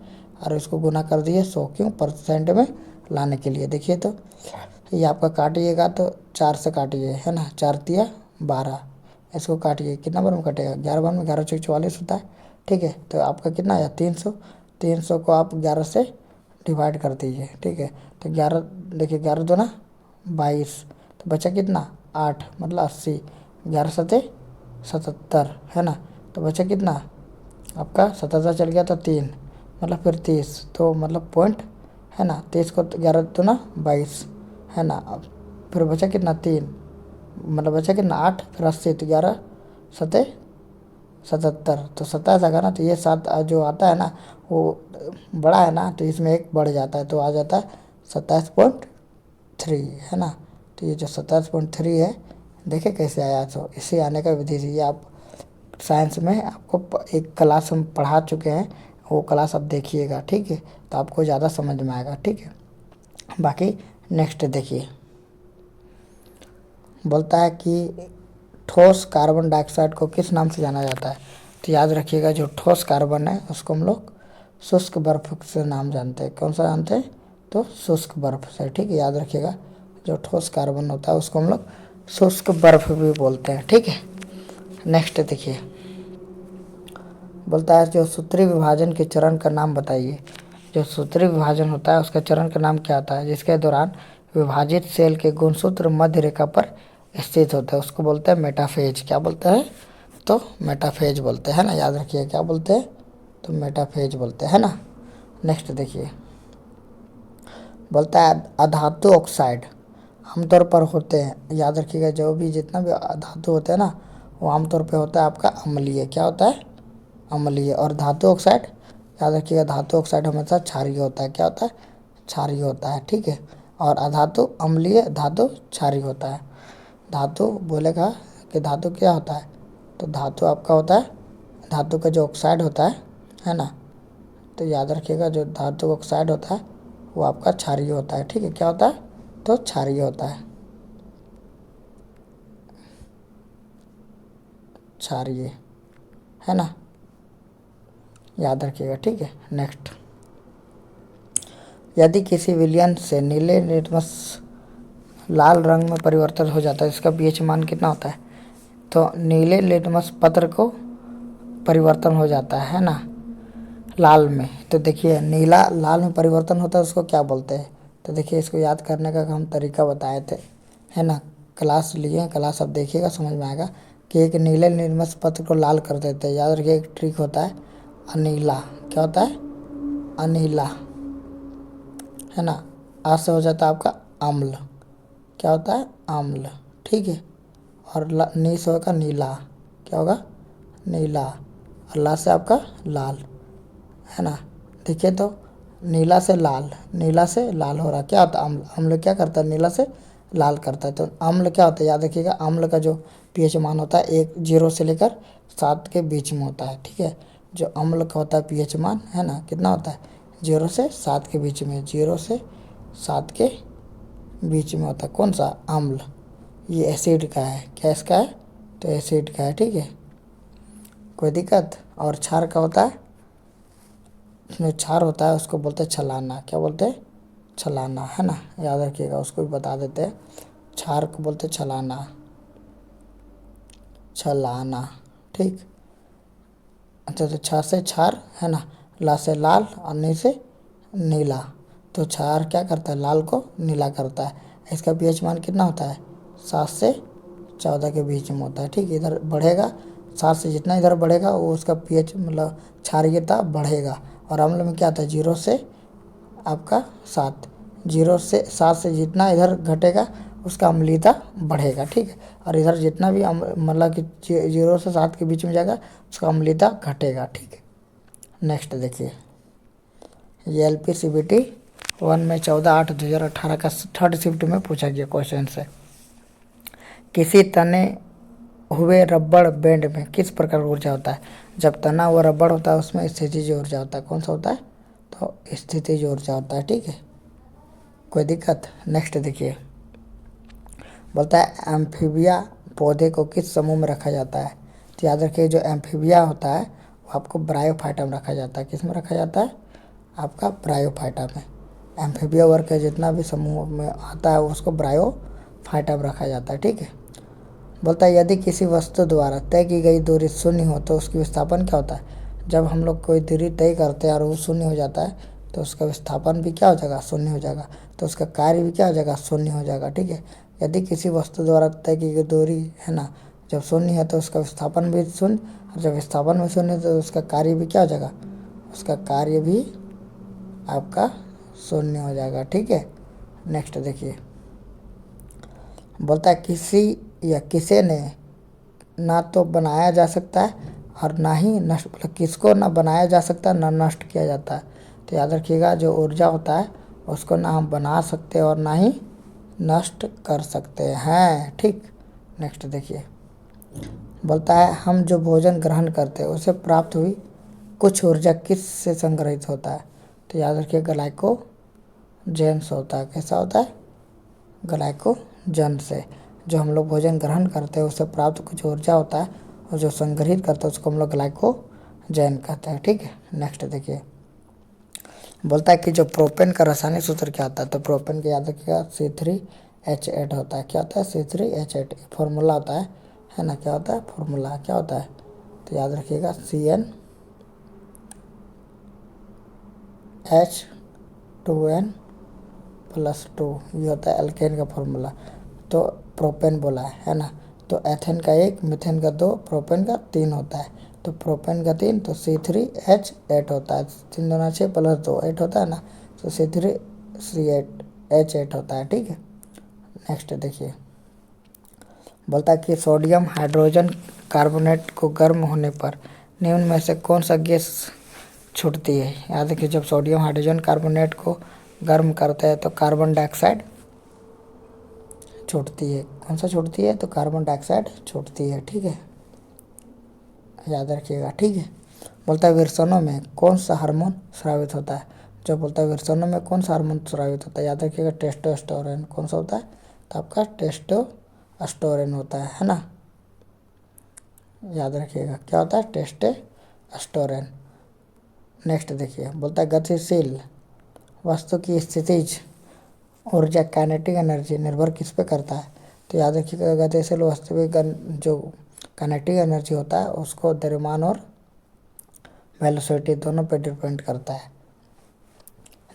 और इसको गुना कर दिए 100, क्यों? परसेंट में लाने के लिए। देखिए तो ये आपका काटिएगा तो 4 से काटिए, है ना, 4 तिया 12, इसको काटिए, कितना बार में कटेगा? 11 बार में, 11 चौक 44 होता है, ठीक है। तो आपका कितना आया? 300। 300 को आप 11 से डिवाइड कर दीजिए, ठीक है। तो 11, देखिए 11 दो ना 22, तो बचा कितना? 8, मतलब 80। 11 सते 77, है ना। तो बचा कितना आपका? 77 चल गया तो 3, मतलब फिर 30, तो मतलब पॉइंट, है ना। 30 को 11 दो ना 22, है ना। अब फिर बचा कितना? 3, मतलब बचा कितना? 8, फिर 80, तो 11 सते 77, तो 27 आएगा ना। तो ये 7 जो आता है ना वो बड़ा है ना, तो इसमें एक बढ़ जाता है, तो आ जाता है 27.3, है ना। तो ये जो 27.3 है, देखे कैसे आया? तो इसे आने का विधि से, ये आप साइंस में आपको एक क्लास हम पढ़ा चुके हैं, वो क्लास आप देखिएगा, ठीक है, तो आपको ज़्यादा समझ में आएगा, ठीक है। बाकी नेक्स्ट देखिए, बोलता है कि ठोस कार्बन डाइऑक्साइड को किस नाम से जाना जाता है? तो याद रखिएगा, जो ठोस कार्बन है उसको हम लोग शुष्क बर्फ से नाम जानते हैं। कौन सा जानते हैं? तो शुष्क बर्फ से, ठीक है, याद रखिएगा। जो ठोस कार्बन होता है उसको हम लोग शुष्क बर्फ भी बोलते हैं, ठीक है। नेक्स्ट देखिए, बोलता है जो सूत्री विभाजन के चरण का नाम बताइए। जो सूत्री विभाजन होता है उसका चरण का नाम क्या होता है? जिसके दौरान विभाजित सेल के गुणसूत्र मध्य रेखा पर स्थित होता है उसको बोलते हैं मेटाफेज। क्या बोलते हैं? तो मेटाफेज बोलते हैं ना, याद रखिए, क्या बोलते हैं? तो मेटाफेज बोलते हैं ना। नेक्स्ट देखिए, बोलता है अधातु ऑक्साइड आमतौर पर होते हैं, याद रखिएगा, जो भी जितना भी धातु होते हैं ना वो आमतौर पे होता है आपका अम्लीय। क्या होता है? अम्लीय। और धातु ऑक्साइड याद रखिएगा धातु ऑक्साइड हमेशा क्षारीय होता है। क्या होता है? क्षारीय होता है, ठीक है। और अधातु अम्लीय, धातु क्षारीय होता है। धातु बोलेगा कि धातु क्या होता है, तो धातु आपका होता है, धातु का जो ऑक्साइड होता है ना, तो याद रखिएगा जो धातु ऑक्साइड होता है वो आपका क्षारीय होता है, ठीक है। क्या होता है? तो क्षारीय होता है, क्षारीय, है ना, याद रखिएगा, ठीक है। नेक्स्ट, यदि किसी विलयन से नीले लिटमस लाल रंग में परिवर्तन हो जाता है, इसका पीएच मान कितना होता है? तो नीले लिटमस पत्र को परिवर्तन हो जाता है ना लाल में, तो देखिए नीला लाल में परिवर्तन होता है उसको क्या बोलते हैं? तो देखिए इसको याद करने का हम तरीका बताए थे, है ना, क्लास लिए, क्लास अब देखिएगा समझ में आएगा कि एक नीले लिटमस पत्र को लाल कर देते हैं। याद रखिए एक ट्रिक होता है अनीला। क्या होता है? अनीला, है ना। आज से हो जाता है आपका अम्ल। क्या होता है? अम्ल, ठीक है। और नी से होगा नीला। क्या होगा? नीला। और ला से आपका लाल, है ना। देखिए तो नीला से लाल, नीला से लाल हो रहा, क्या होता है? अम्ल। अम्ल क्या करता है? नीला से लाल करता है। तो अम्ल क्या होता है? याद रखिएगा अम्ल का जो पीएच मान होता है 1 से लेकर 7 के बीच में होता है, ठीक है। जो अम्ल का होता है पीएच मान, है ना, कितना होता है? 0 से 7 के बीच में, 0 से 7 के बीच में होता है। कौन सा? अम्ल। ये एसिड का है। क्या इसका है? तो एसिड का है, ठीक है, कोई दिक्कत। और क्षार का होता है, इसमें क्षार होता है उसको बोलते हैं छलाना। क्या बोलते हैं? छलाना, है ना, याद रखिएगा, उसको भी बता देते हैं। क्षार को बोलते हैं छलाना, छलाना, ठीक। अच्छा, तो छा से क्षार, है ना, ला से लाल और नी से नीला। तो क्षार क्या करता है? लाल को नीला करता है। इसका पीएच मान कितना होता है? 7 से 14 के बीच में होता है, ठीक। इधर बढ़ेगा, 7 से जितना इधर बढ़ेगा वो उसका पीएच मतलब क्षारीयता बढ़ेगा। और अम्ल में क्या आता है? 0 से आपका 7, 0 से 7 से जितना इधर घटेगा उसका अम्लीयता बढ़ेगा, ठीक है। और इधर जितना भी मतलब कि 0 से 7 के बीच में जाएगा उसका अम्लीयता घटेगा, ठीक है। नेक्स्ट देखिए, ये LPCVT 1 में 14/8/2018 का 3rd शिफ्ट में पूछा गया क्वेश्चन से। किसी तने हुए रबड़ बैंड में किस प्रकार ऊर्जा होता है? जब तना हुआ रबड़ होता है उसमें स्थितिज ऊर्जा होता है। कौन सा होता है? तो स्थितिज ऊर्जा होता है, ठीक है, कोई दिक्कत। नेक्स्ट देखिए, बोलता है एम्फीबिया पौधे को किस समूह में रखा जाता है? तो याद रखिए जो एम्फीबिया होता है वो आपको ब्रायोफाइटा में रखा जाता है। किस में रखा जाता है? आपका ब्रायोफाइटा में। एम्फीबिया वर्ग का जितना भी समूह में आता है उसको ब्रायोफाइटा में रखा जाता है, ठीक है। बोलता है यदि किसी वस्तु द्वारा तय की गई दूरी शून्य हो तो उसकी विस्थापन क्या होता है? जब हम लोग कोई दूरी तय करते हैं और वो शून्य हो जाता है तो उसका विस्थापन भी क्या हो जाएगा? शून्य हो जाएगा। तो उसका कार्य भी क्या हो जाएगा? शून्य हो जाएगा, ठीक है। यदि किसी वस्तु द्वारा तय की गई दूरी, है ना, जब शून्य है तो उसका विस्थापन भी शून्य, और जब विस्थापन भी शून्य तो उसका कार्य भी क्या हो जाएगा? उसका कार्य भी आपका शून्य हो जाएगा, ठीक है। नेक्स्ट देखिए, बोलता है किसी या किसे ने ना तो बनाया जा सकता है और ना ही नष्ट, मतलब किसको ना बनाया जा सकता है ना नष्ट किया जाता है। तो याद रखिएगा जो ऊर्जा होता है उसको ना हम बना सकते और ना ही नष्ट कर सकते हैं, ठीक। नेक्स्ट देखिए, बोलता है हम जो भोजन ग्रहण करते हैं उसे प्राप्त हुई कुछ ऊर्जा किस से संग्रहित होता है? तो याद रखिए ग्लाइकोजन से होता है। कैसा होता है? ग्लाइकोजन से। जो हम लोग भोजन ग्रहण करते हैं उससे प्राप्त कुछ ऊर्जा होता है और जो संग्रहित करते हैं उसको हम लोग ग्लाइकोजन कहते हैं, ठीक है। नेक्स्ट देखिए, बोलता है कि जो प्रोपेन का रासायनिक सूत्र क्या होता है? तो प्रोपेन के याद रखिएगा C3H8 होता है। क्या होता है? C3H8 फॉर्मूला होता है ना, क्या होता है? फॉर्मूला क्या होता है? तो याद रखिएगा CnH2n+2, ये होता है एल्केन का फॉर्मूला। तो प्रोपेन बोला है ना। तो एथेन का 1, मीथेन का 2, प्रोपेन का 3 होता है। तो प्रोपेन का 3 तो C3H8 होता है। 3 दूना 6 + 2 8 होता है ना, तो C3H8 होता है, ठीक है। नेक्स्ट देखिए, बोलता है कि सोडियम हाइड्रोजन कार्बोनेट को गर्म होने पर निम्न में से कौन सा गैस छूटती है। याद रखिए जब सोडियम हाइड्रोजन कार्बोनेट को गर्म करते हैं तो कार्बन डाइऑक्साइड छूटती है। कौन सा छूटती है? तो कार्बन डाइऑक्साइड छूटती है। ठीक है, याद रखिएगा। ठीक है, बोलता है विरसनों में कौन सा हार्मोन स्रावित होता है? जो बोलता है विरसनों में कौन सा हार्मोन स्रावित होता है, याद रखिएगा टेस्टोस्टेरोन। कौन सा होता है? तो आपका टेस्टोस्टेरोन होता है ना। याद रखिएगा क्या होता है? टेस्टोस्टेरोन। नेक्स्ट देखिए, बोलता है गतिशील वस्तु की स्थितिज ऊर्जा काइनेटिक एनर्जी निर्भर किस पे करता है? तो याद रखिएगा गतिशील वस्तु की जो काइनेटिक एनर्जी होता है उसको द्रव्यमान और वेलोसिटी दोनों पे डिपेंड करता है,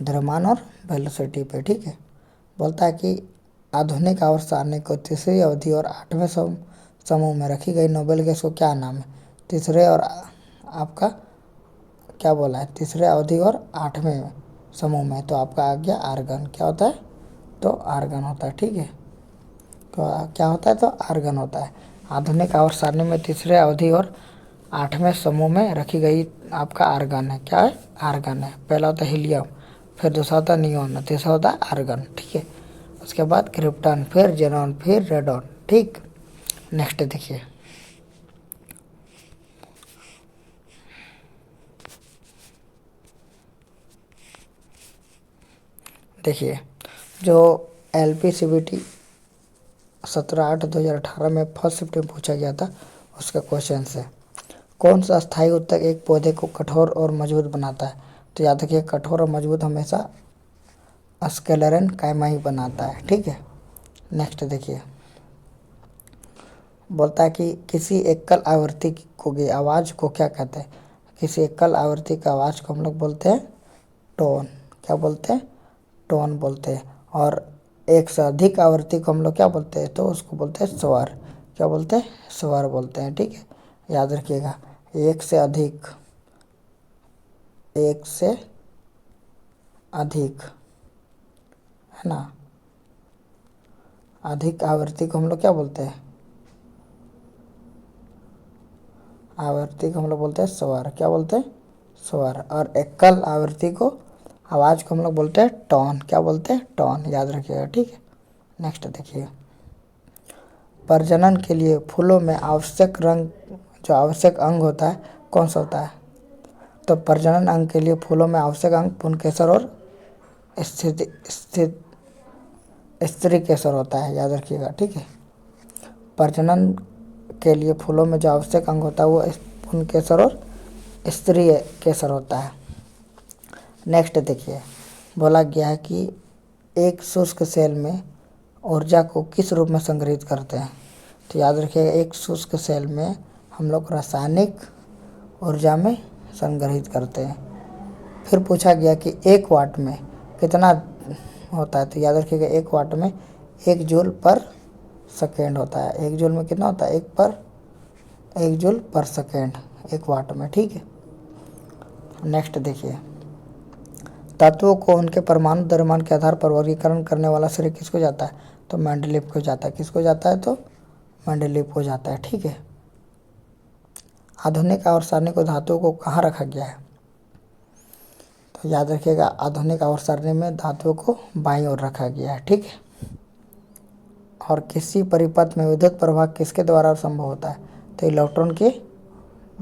द्रव्यमान और वेलोसिटी पे। ठीक है, बोलता है कि आधुनिक आवर्त सारणी को तीसरी अवधि और 8वें समूह में रखी गई नोबेल गैस को क्या नाम है? तीसरे और आपका क्या बोला है? तीसरे अवधि और 8वें समूह में, तो आपका आ गया आर्गन। क्या होता है? तो आर्गन होता है। ठीक है, तो क्या होता है? तो आर्गन होता है। आधुनिक आवर्त सारणी में तीसरे अवधि और 8वें समूह में रखी गई आपका आर्गन है। क्या है? आर्गन है। पहला होता है हीलियम, फिर दूसरा होता है नियोन, तीसरा होता है आर्गन। ठीक है, उसके बाद क्रिप्टन, फिर जेनॉन, फिर रेडॉन। ठीक, नेक्स्ट देखिए, देखिए जो LPCVT 17/8/2018 में फर्स्ट शिफ्ट में पूछा गया था उसका क्वेश्चन है कौन सा स्थायी ऊतक एक पौधे को कठोर और मजबूत बनाता है? तो याद रखिए कठोर और मजबूत हमेशा स्क्लेरन कायमा ही बनाता है। ठीक है, नेक्स्ट देखिए, बोलता है कि किसी एकल आवृत्ति की आवाज़ को क्या कहते हैं? किसी एकल आवृत्ति की आवाज़ को हम लोग बोलते हैं टोन। क्या बोलते हैं? टोन बोलते हैं। और एक से अधिक आवृत्ति को हम लोग क्या बोलते हैं? तो उसको बोलते हैं स्वर। क्या बोलते हैं? स्वर बोलते हैं। ठीक है, याद रखिएगा एक से अधिक, एक से अधिक है ना, अधिक आवृत्ति को हम लोग क्या बोलते हैं? आवृत्ति को हम लोग बोलते हैं स्वर। क्या बोलते हैं? स्वर। और एकल आवृत्ति को आवाज़ को हम लोग बोलते हैं टोन। क्या बोलते हैं? टोन। याद रखिएगा। ठीक है, नेक्स्ट देखिए, प्रजनन के लिए फूलों में आवश्यक रंग जो आवश्यक अंग होता है कौन सा होता है? तो प्रजनन अंग के लिए फूलों में आवश्यक अंग पुंकेसर और स्थित स्त्री केसर होता है। याद रखिएगा। ठीक है, प्रजनन के लिए फूलों में जो आवश्यक अंग होता है वो पुंकेसर और स्त्री केसर होता है। नेक्स्ट देखिए, बोला गया है कि एक शुष्क सेल में ऊर्जा को किस रूप में संग्रहित करते हैं? तो याद रखिएगा एक शुष्क सेल में हम लोग रासायनिक ऊर्जा में संग्रहित करते हैं। फिर पूछा गया कि 1 वाट में कितना होता है? तो याद रखिएगा 1 वाट में 1 जूल पर सेकेंड होता है। 1 जूल में कितना होता है? 1 जूल पर सेकेंड 1 वाट में। ठीक है, नेक्स्ट देखिए, तत्वों को उनके परमाणु द्रव्यमान के आधार पर वर्गीकरण करने वाला श्रेय किसको जाता है? तो मेंडलीव को जाता है। किसको जाता है? तो मेंडलीव को जाता है। ठीक है, आधुनिक आवर्त सारणी को धातुओं को कहाँ रखा गया है? तो याद रखिएगा आधुनिक आवर्त सारणी में धातुओं को बाईं ओर रखा गया है। ठीक है, और किसी परिपथ में विद्युत प्रवाह किसके द्वारा संभव होता है? तो इलेक्ट्रॉन की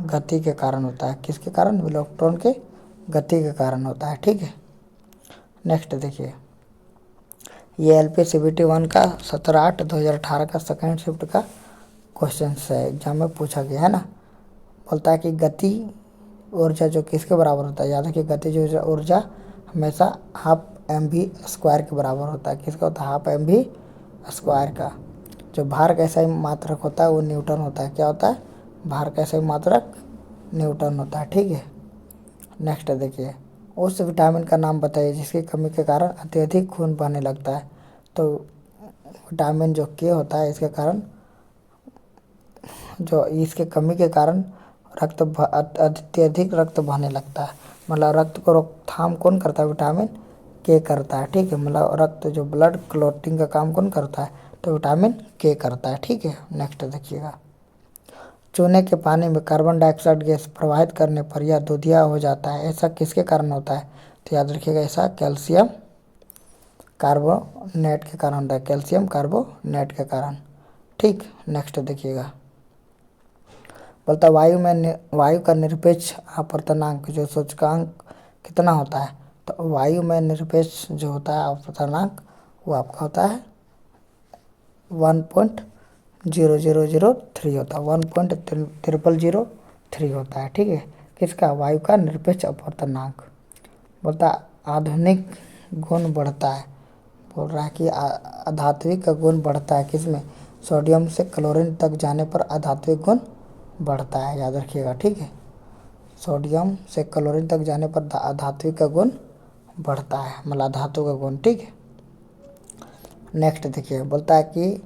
गति के कारण होता है। किसके कारण? इलेक्ट्रॉन के गति के कारण होता है। ठीक है, नेक्स्ट देखिए, ये LPCVT 1 का 17/8/2018 का सेकेंड शिफ्ट का क्वेश्चन है, एग्जाम में पूछा गया है ना। बोलता है कि गति ऊर्जा जो किसके बराबर होता है? याद रखिए गति जो ऊर्जा हमेशा हाफ mv² के बराबर होता है। किसका होता है? हाफ mv² का। जो भार का ऐसा मात्रक होता है वो न्यूटन होता है। क्या होता है? भार का ऐसा मात्रक न्यूटन होता है। ठीक है, नेक्स्ट देखिए, उस विटामिन का नाम बताइए जिसकी कमी के कारण अत्यधिक खून बहने लगता है। तो विटामिन जो के होता है इसके कारण जो इसके कमी के कारण अत्यधिक रक्त बहने लगता है। मतलब रक्त को रोकथाम कौन करता है? विटामिन के करता है। ठीक है, मतलब रक्त जो ब्लड क्लॉटिंग का काम कौन करता है? तो विटामिन के करता है। ठीक है, नेक्स्ट देखिएगा, चूने के पानी में कार्बन डाइऑक्साइड गैस प्रवाहित करने पर यह दूधिया हो जाता है, ऐसा किसके कारण होता है? तो याद रखिएगा, ऐसा कैल्शियम कार्बोनेट के कारण होता है, कैल्शियम कार्बोनेट के कारण। ठीक, नेक्स्ट देखिएगा, बोलता वायु का निरपेक्ष आवर्तनांक जो सूचकांक कितना होता है? तो वायु में निरपेक्ष जो होता है आवर्तनांक वो आपका होता है 1.0003 होता है, 1.0003 होता है। ठीक है, किसका? वायु का निरपेक्ष अपवर्तनांक। बोलता आधुनिक गुण बढ़ता है, बोल रहा है कि अधात्विक का गुण बढ़ता है किसमें? सोडियम से क्लोरीन तक जाने पर अधात्विक गुण बढ़ता है, याद रखिएगा। ठीक है, सोडियम से क्लोरीन तक जाने पर अधात्विक का गुण बढ़ता है, मतलब धातु का गुण। ठीक है, नेक्स्ट देखिए, बोलता है कि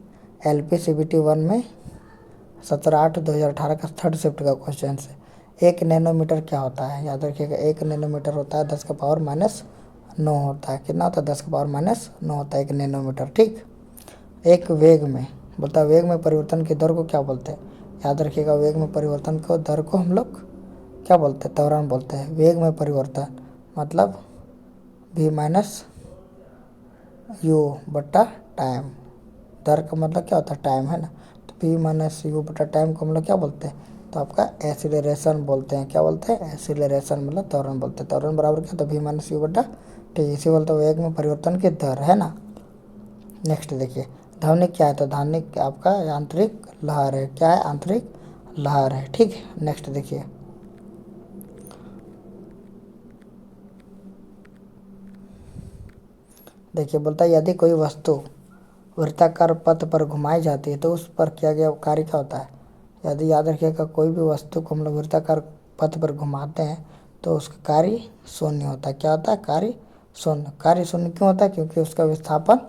LPCVT 1 में 17/8/2018 का थर्ड शिफ्ट का क्वेश्चन है, 1 नैनोमीटर क्या होता है? याद रखिएगा, 1 नैनोमीटर होता है 10⁻⁹ होता है। कितना होता है? 10⁻⁹ होता है 1 नैनोमीटर। ठीक, एक वेग में, बोलता है वेग में परिवर्तन की दर को क्या बोलते हैं? याद रखिएगा, वेग में परिवर्तन को दर को हम लोग क्या बोलते हैं? त्वरण बोलते हैं। वेग में परिवर्तन मतलब v-u/टाइम, दर का मतलब क्या होता है? टाइम, है ना। तो v-u/टाइम को हम लोग क्या बोलते हैं? तो आपका एसिलरेशन बोलते हैं। क्या बोलते हैं? एसिलरेशन, मतलब त्वरण बोलते हैं। त्वरण बराबर क्या? तो v-u/t, इसी बोलते वेग में परिवर्तन की दर, है ना। नेक्स्ट देखिए, ध्वनिक क्या है? तो ध्वनिक आपका आंतरिक लहर है। क्या है? आंतरिक लहर है। ठीक है, नेक्स्ट देखिए, बोलता है यदि कोई वस्तु वृत्ताकार पथ पर घुमाई जाती है तो उस पर किया गया कार्य क्या होता है? यदि याद रखिएगा, कोई भी वस्तु को हम लोग वृत्ताकार पथ पर घुमाते हैं तो उसका कार्य शून्य होता है। क्या होता है? कार्य शून्य। कार्य शून्य क्यों होता है? क्योंकि उसका विस्थापन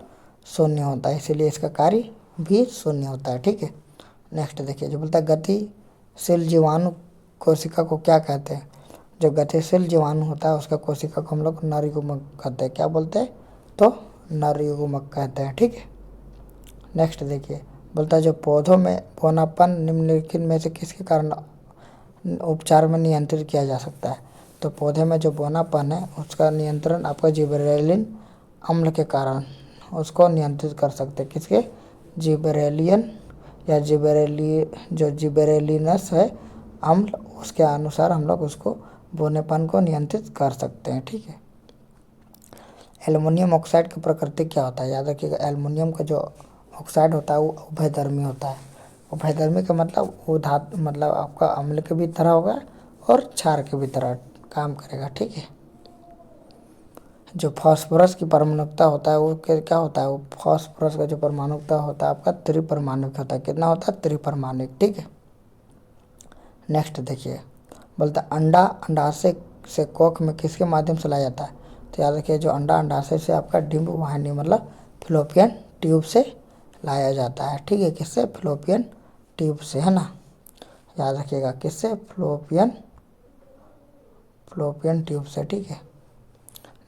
शून्य होता है, इसीलिए इसका कार्य भी शून्य होता है। ठीक है, नेक्स्ट देखिए, जो बोलता है गतिशील जीवाणु कोशिका को क्या कहते हैं? जो गतिशील जीवाणु होता है उसका कोशिका को हम लोग नरयुग्मक कहते हैं। क्या बोलते हैं? तो नरयुग्मक कहते हैं। ठीक है, नेक्स्ट देखिए, बोलता है जो पौधों में पौनापन निम्नलिखित में से किसके कारण उपचार में नियंत्रित किया जा सकता है? तो पौधे में जो बौनापन है उसका नियंत्रण आपका जिबरेलिन अम्ल के कारण उसको नियंत्रित कर सकते हैं। किसके? जिबरेलियन या जो जिबरेलिनस है अम्ल, उसके अनुसार हम लोग उसको बोनेपन को नियंत्रित कर सकते हैं। ठीक है, एल्युमिनियम ऑक्साइड की प्रकृति क्या होता है? याद रखिएगा, एल्युमिनियम का जो ऑक्साइड होता है वो उभयधर्मी होता है। उभयधर्मी का मतलब वो धातु, मतलब आपका अम्ल के भी तरह होगा और क्षार के भी तरह काम करेगा। ठीक है, जो फास्फोरस की परमाणुकता होता है वो क्या होता है? वो फास्फोरस का जो परमाणुकता होता है आपका त्रिपरमाणुक होता है। कितना होता है? त्रिपरमाणुक। ठीक है, नेक्स्ट देखिए, बोलता है अंडा अंडाशय से कोख में किसके माध्यम से लाया जाता है? तो याद रखिए, जो अंडा अंडाशय से आपका डिंब वाहिनी मतलब फिलोपियन ट्यूब से लाया जाता है। ठीक है, किससे? फिलोपियन ट्यूब से, है ना। याद रखिएगा, किससे? फ्लोपियन ट्यूब से। ठीक है,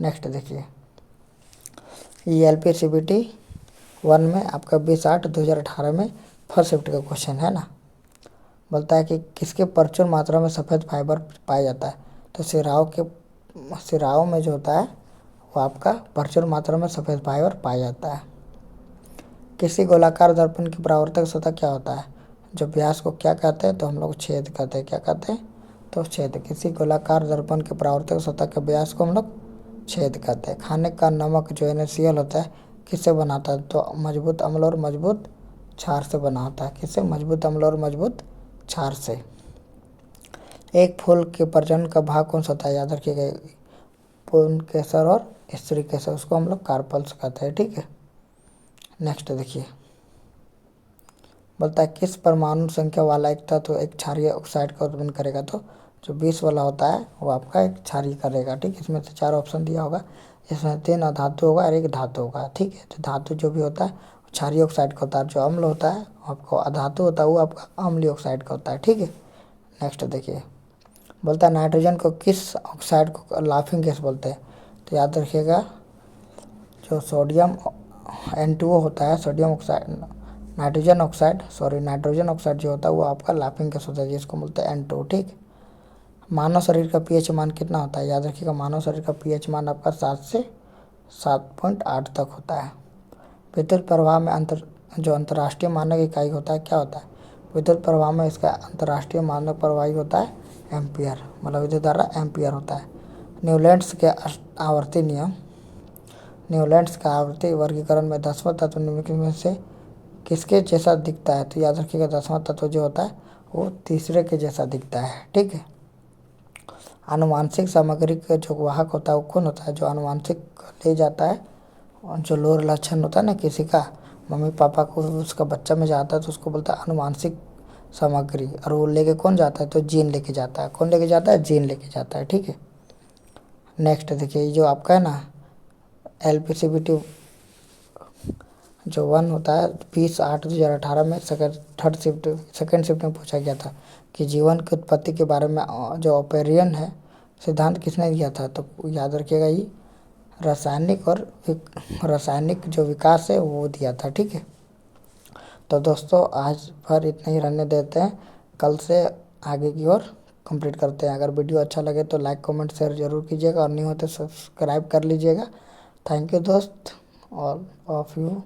नेक्स्ट देखिए, ये LPCVT 1 में आपका 20/8/2018 में फर्स्ट शिफ्ट का क्वेश्चन है ना। बोलता है कि किसके प्रचुर मात्रा में सफ़ेद फाइबर पाया जाता है? तो सिराओं में जो होता है वो आपका प्रचुर मात्रा में सफ़ेद फाइबर पाया जाता है। किसी गोलाकार दर्पण की परावर्तक सतह क्या होता है? जो व्यास को क्या कहते हैं? तो हम लोग छेद कहते हैं। क्या कहते हैं? तो छेद। किसी गोलाकार दर्पण के परावर्तक सतह के व्यास को हम लोग छेद कहते हैं। खाने का नमक जो NaCl होता है किससे बनाता है? तो मजबूत अम्ल और मजबूत क्षार से बना होता है। किससे? मजबूत अम्ल और मजबूत क्षार से। एक फूल के प्रजनन का भाग कौन सा होता है? याद रखिएगा, पूर्ण केसर और स्त्री केसर, उसको हम लोग कार्पल्स कहते हैं। ठीक है, नेक्स्ट देखिए, बोलता है किस परमाणु संख्या वाला एक तत्व एक क्षारीय ऑक्साइड का उत्पन्न करेगा? तो जो 20 वाला होता है वो आपका एक क्षारीय करेगा। ठीक, इसमें से 4 ऑप्शन दिया होगा, इसमें 3 अधातु होगा और 1 धातु होगा। ठीक है, तो धातु जो भी होता है क्षारीय ऑक्साइड का होता है, जो अम्ल होता है आपको अधातु होता है वो आपका अम्लीय ऑक्साइड का होता है। ठीक है, नेक्स्ट देखिए, बोलता है नाइट्रोजन को किस ऑक्साइड को लाफिंग गैस बोलते हैं? तो याद रखिएगा, जो सोडियम N2O होता है, सोडियम ऑक्साइड नाइट्रोजन ऑक्साइड जो होता है वो आपका लाफिंग गैस होता है, जिसको बोलते हैं N2, ठीक। मानव शरीर का पीएच मान कितना होता है? याद रखिएगा, मानव शरीर का पीएच मान आपका 7 से 7.8 तक होता है। विद्युत प्रवाह में जो अंतर्राष्ट्रीय मानक इकाई होता है क्या होता है? विद्युत प्रवाह में इसका अंतर्राष्ट्रीय मानक प्रवाही होता है एम्पियर, मतलब विद्युत धारा एम्पियर होता है। न्यूलैंड्स के आवर्ती नियम, न्यूलैंड्स का आवर्ती वर्गीकरण में 10वां तत्व निम्नलिखित में से किसके जैसा दिखता है? तो याद रखिएगा 10वां तत्व जो होता है वो तीसरे के जैसा दिखता है, ठीक है। आनुवांशिक सामग्री का जो वाहक होता है वो कौन होता है? जो आनुवांशिक ले जाता है, और जो लोअर लक्षण होता है ना किसी का, मम्मी पापा को उसका बच्चा में जाता है तो उसको बोलता है आनुवांशिक सामग्री, और वो लेके कौन जाता है? तो जीन लेके जाता है। कौन लेके जाता है? जीन लेके जाता है, ठीक है। नेक्स्ट देखिए, ये जो आपका है ना LPCVT जो 1 होता है 20/8/2018 में सेकेंड शिफ्ट में पूछा गया था कि जीवन की उत्पत्ति के बारे में जो ऑपेरियन है सिद्धांत किसने दिया था? तो याद रखिएगा ये रासायनिक जो विकास है वो दिया था, ठीक है। तो दोस्तों आज भर इतना ही रहने देते हैं, कल से आगे की ओर कंप्लीट करते हैं। अगर वीडियो अच्छा लगे तो लाइक कमेंट शेयर जरूर कीजिएगा, और नहीं हो तो सब्सक्राइब कर लीजिएगा। थैंक यू दोस्त, ऑल ऑफ यू।